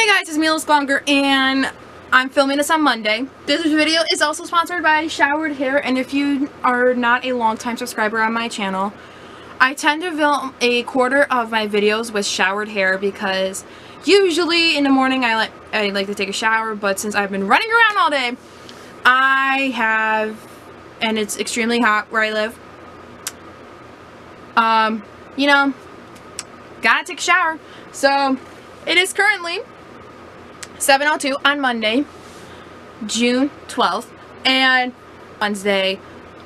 Hey guys, it's me, Longer, and I'm filming this on Monday. This video is also sponsored by Showered Hair, and if you are not a long-time subscriber on my channel, I tend to film a quarter of my videos with showered hair because usually in the morning I like to take a shower, but since I've been running around all day, and it's extremely hot where I live, you know, gotta take a shower. So it is currently 7:02 on Monday, June 12th, and Wednesday,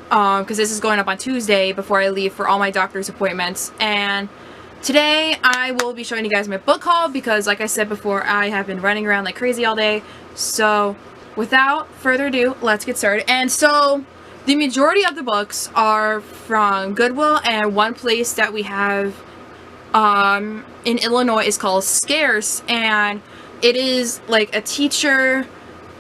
because this is going up on Tuesday before I leave for all my doctor's appointments. And today I will be showing you guys my book haul because, like I said before, I have been running around like crazy all day. So without further ado, let's get started. And so the majority of the books are from Goodwill, and one place that we have in Illinois is called Scarce, and it is like a teacher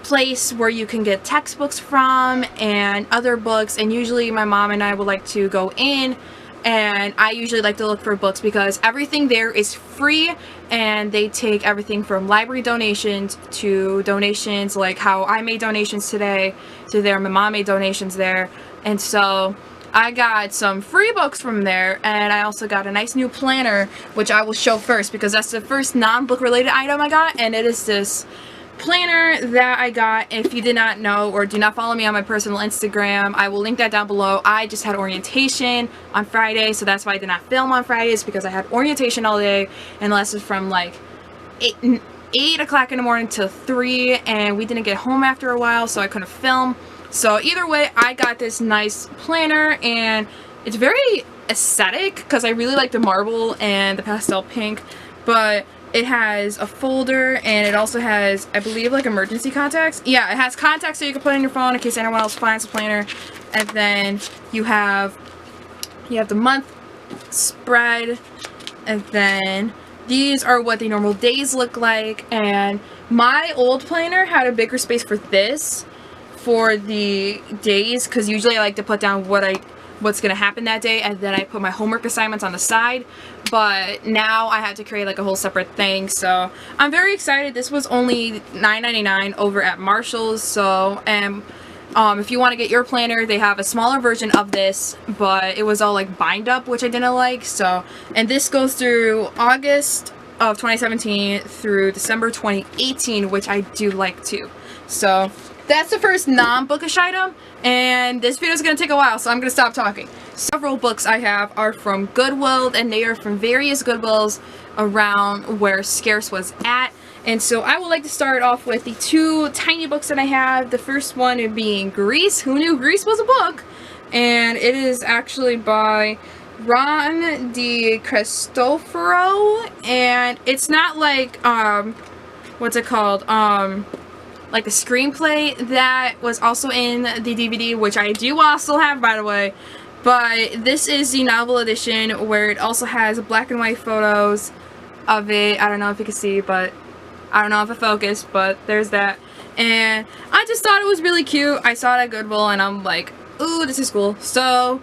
place where you can get textbooks from and other books, and usually my mom and I would like to go in, and I usually like to look for books because everything there is free, and they take everything from library donations to donations like how I made donations today to there. My mom made donations there, and so I got some free books from there, and I also got a nice new planner, which I will show first because that's the first non-book related item I got, and it is this planner that I got. If you did not know or do not follow me on my personal Instagram, I will link that down below. I just had orientation on Friday, so that's why I did not film on Fridays, because I had orientation all day, and the lesson from like 8 o'clock in the morning till 3, and we didn't get home after a while, so I couldn't film. So either way, I got this nice planner, and it's very aesthetic because I really like the marble and the pastel pink, but it has a folder, and it also has, I believe, like emergency contacts. Yeah, it has contacts so you can put in your phone in case anyone else finds the planner. And then you have the month spread, and then these are what the normal days look like. And my old planner had a bigger space for this, for the days, because usually I like to put down what's gonna happen that day, and then I put my homework assignments on the side. But now I have to create like a whole separate thing, so I'm very excited. This was only $9.99 over at Marshall's. So if you want to get your planner, they have a smaller version of this, but it was all like bind up, which I didn't like. So, and this goes through August of 2017 through December 2018, which I do like too. So that's the first non-bookish item, and this video is going to take a while, so I'm going to stop talking. Several books I have are from Goodwill, and they are from various Goodwills around where Scarce was at. And so I would like to start off with the two tiny books that I have. The first one being Grease. Who knew Grease was a book? And it is actually by Ron DiCristoforo, and it's not like, what's it called? Like the screenplay that was also in the DVD, which I do also have, by the way. But this is the novel edition, where it also has black and white photos of it. I don't know if you can see, but I don't know if it focused, but there's that. And I just thought it was really cute. I saw it at Goodwill, and I'm like, ooh, this is cool. So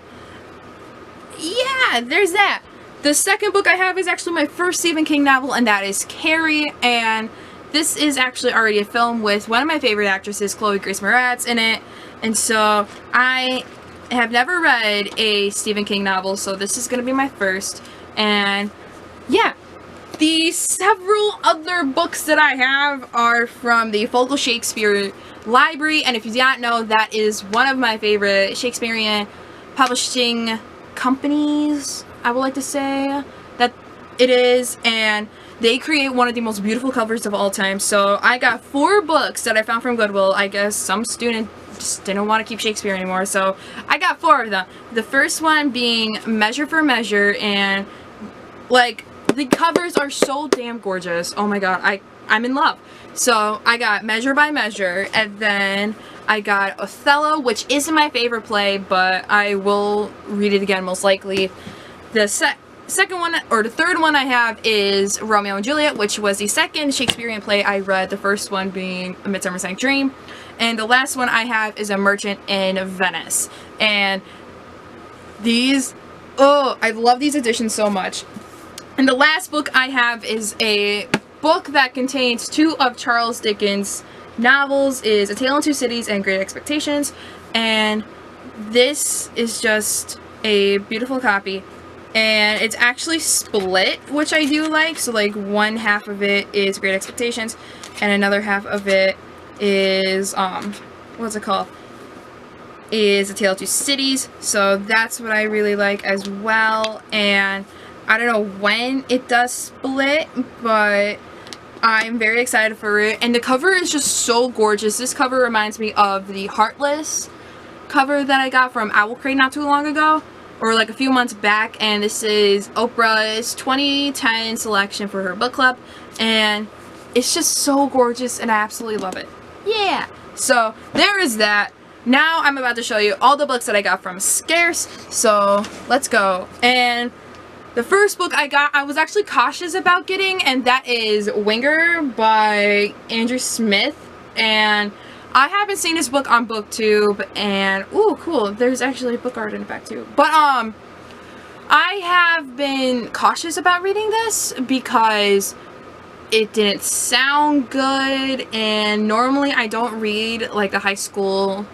yeah, there's that. The second book I have is actually my first Stephen King novel, and that is Carrie. And this is actually already a film with one of my favorite actresses, Chloe Grace Moretz, in it. And so I have never read a Stephen King novel, so this is going to be my first. And yeah, the several other books that I have are from the Fogle Shakespeare Library. And if you do not know, that is one of my favorite Shakespearean publishing companies, I would like to say that it is. And they create one of the most beautiful covers of all time. So I got 4 books that I found from Goodwill. I guess some student just didn't want to keep Shakespeare anymore, so I got 4 of them. The first one being Measure for Measure, and like the covers are so damn gorgeous. Oh my god, I'm in love. So I got Measure by Measure, and then I got Othello, which isn't my favorite play, but I will read it again most likely. The second one, or the third one I have, is Romeo and Juliet, which was the second Shakespearean play I read, the first one being A Midsummer Night's Dream. And the last one I have is A Merchant in Venice. And these, oh, I love these editions so much. And the last book I have is a book that contains 2 of Charles Dickens' novels is A Tale in Two Cities and Great Expectations, and this is just a beautiful copy, and it's actually split, which I do like. So like one half of it is Great Expectations and another half of it is what's it called, is A Tale of Two Cities. So that's what I really like as well, and I don't know when it does split, but I'm very excited for it. And the cover is just so gorgeous. This cover reminds me of the Heartless cover that I got from Owl Crate not too long ago, or like a few months back, and this is Oprah's 2010 selection for her book club, and it's just so gorgeous and I absolutely love it. Yeah! So there is that. Now I'm about to show you all the books that I got from Scarce, so let's go. And the first book I got, I was actually cautious about getting, and that is Winger by Andrew Smith. And I haven't seen this book on BookTube, and ooh, cool, there's actually book art in the back too. But I have been cautious about reading this because it didn't sound good, and normally I don't read like the high school,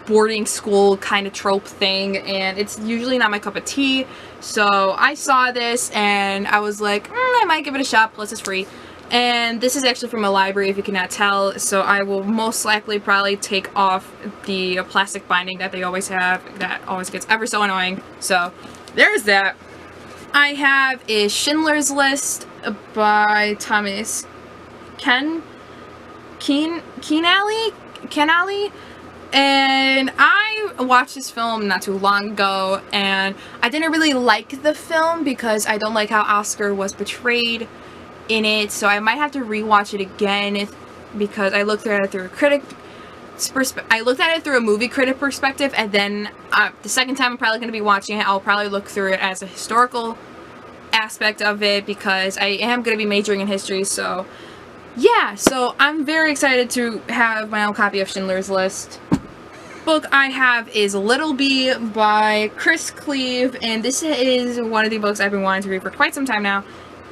boarding school kind of trope thing, and it's usually not my cup of tea. So I saw this and I was like, I might give it a shot, plus it's free. And this is actually from a library, if you cannot tell, so I will most likely probably take off the plastic binding that they always have. That always gets ever so annoying. So there's that. I have is Schindler's List by Thomas Kenally, and I watched this film not too long ago, and I didn't really like the film because I don't like how Oscar was portrayed in it, so I might have to rewatch it again because I looked at it through a movie critic perspective, and then the second time I'm probably going to be watching it, I'll probably look through it as a historical aspect of it because I am going to be majoring in history. So yeah, so I'm very excited to have my own copy of Schindler's List. Book I have is Little Bee by Chris Cleave, and this is one of the books I've been wanting to read for quite some time now,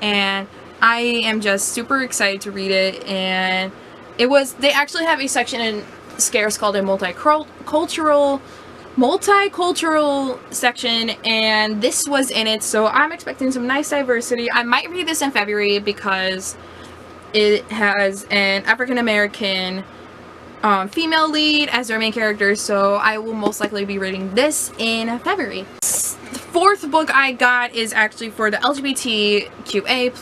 and I am just super excited to read it. And they actually have a section in Scarce called a multicultural section, and this was in it, so I'm expecting some nice diversity. I might read this in February because it has an African-American female lead as their main character, so I will most likely be reading this in February. The fourth book I got is actually for the LGBTQA+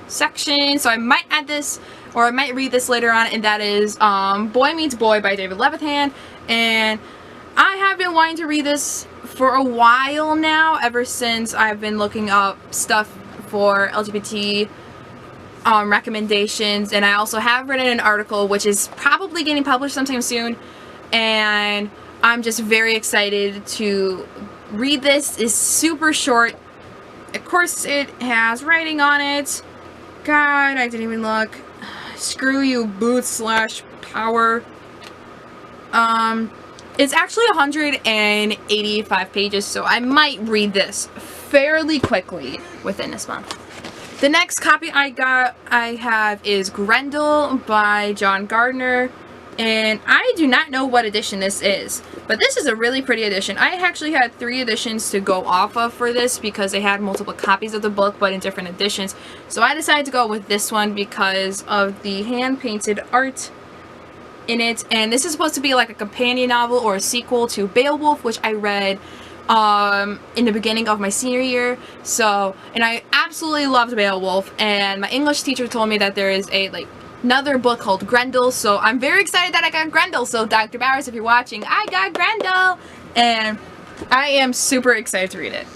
section, so I might add this, or I might read this later on, and that is Boy Meets Boy by David Levithan. And I have been wanting to read this for a while now, ever since I've been looking up stuff for LGBT recommendations, and I also have written an article which is probably getting published sometime soon, and I'm just very excited to read this. It's super short. Of course it has writing on it. God, I didn't even look. Screw you, boots/power. It's actually 185 pages, so I might read this fairly quickly within this month. The next copy I have is Grendel by John Gardner, and I do not know what edition this is, but this is a really pretty edition. I actually had 3 editions to go off of for this because they had multiple copies of the book but in different editions, so I decided to go with this one because of the hand-painted art in it. And this is supposed to be like a companion novel or a sequel to Beowulf, which I read in the beginning of my senior year. So, and I absolutely loved Beowulf, and my English teacher told me that there is another book called Grendel, so I'm very excited that I got Grendel. So Dr. Bowers, if you're watching, I got Grendel, and I am super excited to read it.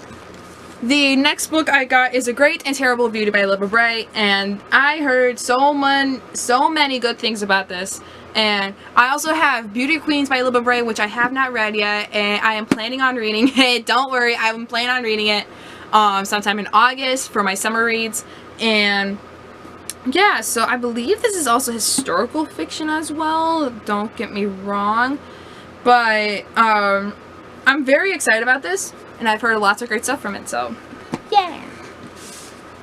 The next book I got is A Great and Terrible Beauty by Libba Bray, and I heard so many good things about this. And I also have Beauty Queens by Libba Bray, which I have not read yet, and I am planning on reading it. Don't worry, I'm planning on reading it sometime in August for my summer reads. And yeah, so I believe this is also historical fiction as well, don't get me wrong. But I'm very excited about this, and I've heard lots of great stuff from it, so yeah.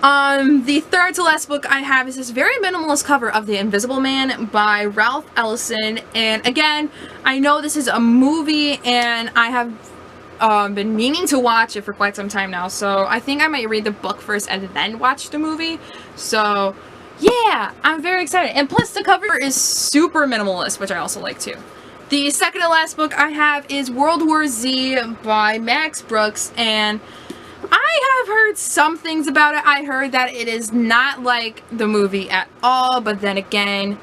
The third to last book I have is this very minimalist cover of The Invisible Man by Ralph Ellison. And again, I know this is a movie and I have been meaning to watch it for quite some time now. So I think I might read the book first and then watch the movie. So yeah, I'm very excited. And plus the cover is super minimalist, which I also like too. The second to last book I have is World War Z by Max Brooks, and I have heard some things about it. I heard that it is not like the movie at all, but then again,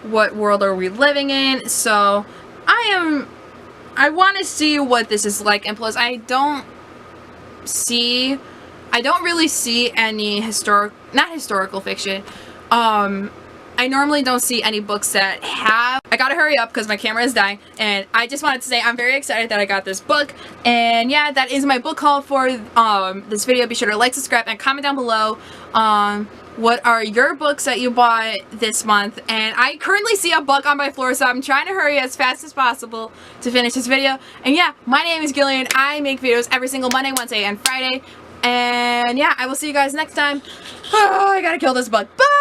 what world are we living in? So I want to see what this is like, and plus I don't really see any not historical fiction. I normally don't see any books that have... I gotta hurry up because my camera is dying, and I just wanted to say I'm very excited that I got this book. And yeah, that is my book haul for this video. Be sure to like, subscribe, and comment down below what are your books that you bought this month. And I currently see a book on my floor, so I'm trying to hurry as fast as possible to finish this video. And yeah, my name is Gillian. I make videos every single Monday, Wednesday, and Friday. And yeah, I will see you guys next time. Oh, I gotta kill this bug. Bye!